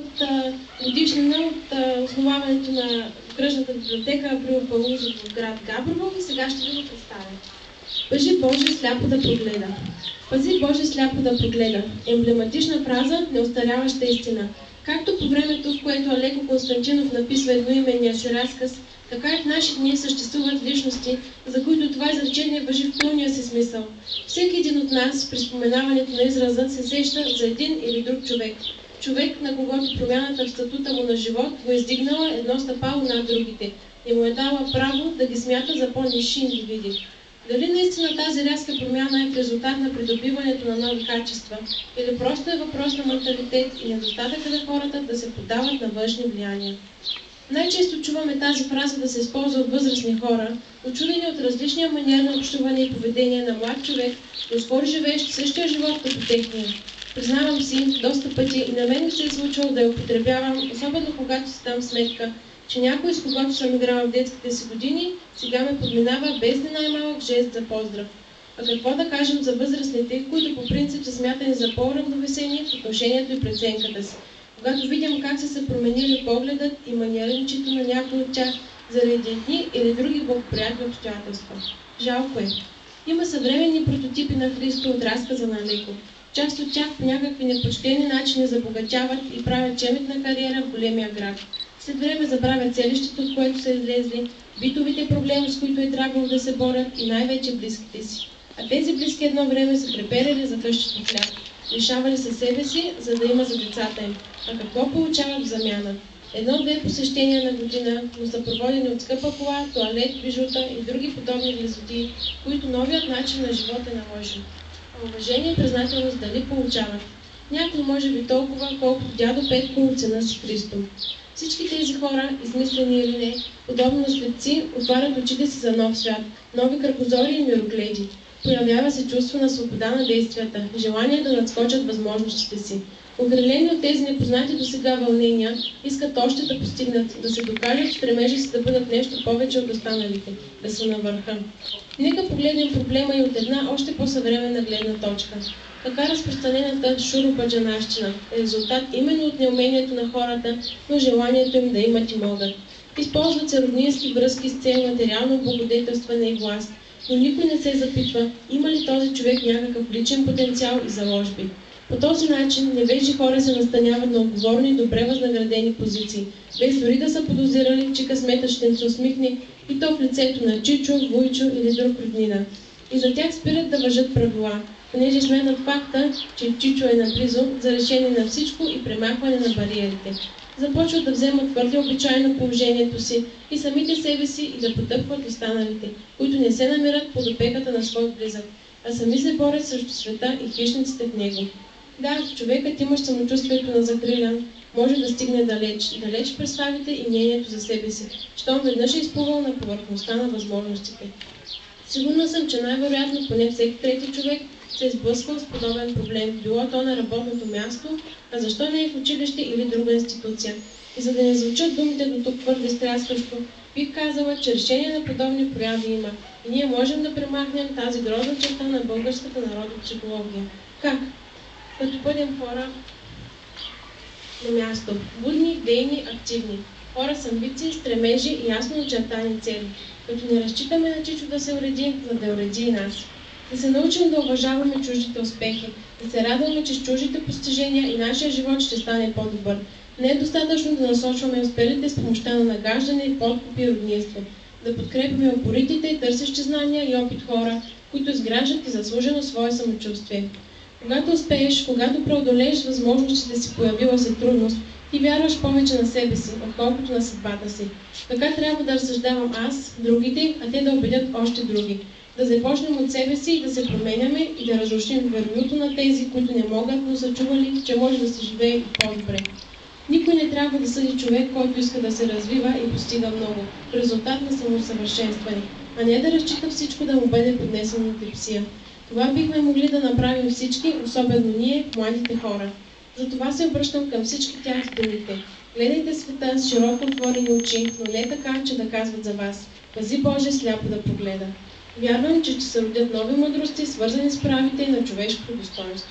от годишнина от основаването на окръжната библиотека Април Палузов в град Габрово и сега ще ви го представя. Пази Боже сляпо да прогледа. Пази Боже сляпо да прогледа. Емблематична фраза, неостаряваща истина. Както по времето, в което Алеко Константинов написва едноименния си разказ, така и в наши дни съществуват личности, за които това изречение важи в пълния си смисъл. Всеки един от нас при споменаването на израза се сеща за един или друг човек. Човек, на когото промяната в статута му на живот го е издигнала едно стъпало над другите и му е дала право да ги смята за по-нисши индивиди. Дали наистина тази рязка промяна е в резултат на придобиването на нови качества, или просто е въпрос на менталитет и недостатъка на хората да се поддават на външни влияния? Най-често чуваме тази фраза да се използва от възрастни хора, очудени от различния маниер на общуване и поведение на млад човек, доскоро живеещ същия живот като техния. Признавам си, доста пъти и на мен ми се е случвало да я употребявам, особено когато си дам сметка, че някой, с когото съм играла в детските си години, сега ме подминава без ни най-малък жест за поздрав. А какво да кажем за възрастните, които по принцип са смятани за по-равновесени в отношението и преценката си? Когато видим как са се променили погледът и маниерничето на някой от тях заради едни или други благоприятни обстоятелства. Жалко е. Има съвременни прототипи на Христо от разказа на Алеко. Част от тях по някакви непочтени начини забогатяват и правят чеметна кариера в големия град. След време забравят селището, от което са излезли, битовите проблеми, с които е трябвало да се борят и най-вече близките си. А тези близки едно време са преперили за къщето хляб, лишавали се себе си, за да има за децата им. А какво получават в замяна? Едно-две посещения на година, но са проводени от скъпа кола, тоалет, бижута и други подобни глезоти, които новият начин на живот е наложил. А уважение и признателност дали получават? Някой може би толкова, колкото дядо Петко от сина си Христо. Всички тези хора, измислени или не, подобно на светци, отварят очите си за нов свят, нови кръгозори и мирогледи. Появява се чувство на свобода на действията, желание да надскочат възможностите си. Огрелени от тези непознати досега вълнения, искат още да постигнат, да се докажат в стремежа си да бъдат нещо повече от останалите, да са на върха. Нека погледнем проблема и от една още по-съвременна гледна точка. Така разпространената шуробаджанащина е резултат именно от неумението на хората, но желанието им да имат и могат. Използват се роднински връзки с цел материално облагодетелстване и власт, но никой не се запитва, има ли този човек някакъв личен потенциал и заложби. По този начин невежи хора се настаняват на отговорни и добре възнаградени позиции, без дори да са подозирали, че късметът ще им се усмихне и то в лицето на Чичо, Вуйчо или друг роднина. И за тях спират да важат правила, понеже сметнат факта, че Чичо е наблизо за решение на всичко и премахване на бариерите. Започват да вземат твърде обичайно положението си и самите себе си и да потъпват останалите, които не се намират под опеката на свой близък, а сами се борят срещу света и хищниците в него. Да, човекът, имащ самочувствието на закрилян, може да стигне далеч, далеч представите и мнението за себе си, щом веднъж е изплувал на повърхността на възможностите. Сигурна съм, че най-вероятно поне всеки трети човек се е сблъсквал с подобен проблем, било то на работното място, а защо не е в училище или друга институция. И за да не звучат думите до тук твърде стряскащо, бих казала, че решение на подобни прояви има и ние можем да премахнем тази грозна черта на българската народна психология. Как? Като бъдем хора на място. Будни, дейни, активни. Хора с амбиции, стремежи и ясно очертани цели. Като не разчитаме на Чичо да се уреди, за да уреди и нас. Да се научим да уважаваме чуждите успехи, да се радваме, че с чуждите постижения и нашия живот ще стане по-добър. Не е достатъчно да насочваме успелите с помощта на нагаждане, подкупи и роднинство. Да подкрепяме упоритите, търсещи знания и опит хора, които изграждат и заслужено свое самочувствие. Когато успееш, когато преодолееш възможностите си появила се трудност, ти вярваш повече на себе си, отколкото на съдбата си. Така трябва да разсъждавам аз, другите, а те да убедят още други. Да започнем от себе си и да се променяме и да разрушим вероятно на тези, които не могат, но са чували, че може да се живее и по-добре. Никой не трябва да съди човек, който иска да се развива и постига много, в резултат на самосъвършенстване, а не да разчита всичко да му бъде поднесено от епсия. Това бихме могли да направим всички, особено ние, младите хора. Затова се обръщам към всички тях с думите. Гледайте света с широко отворени очи, но не така, че да казват за вас. Пази Боже сляпо да погледа. Вярвам, че ще се родят нови мъдрости, свързани с правите на човешкото достоинство.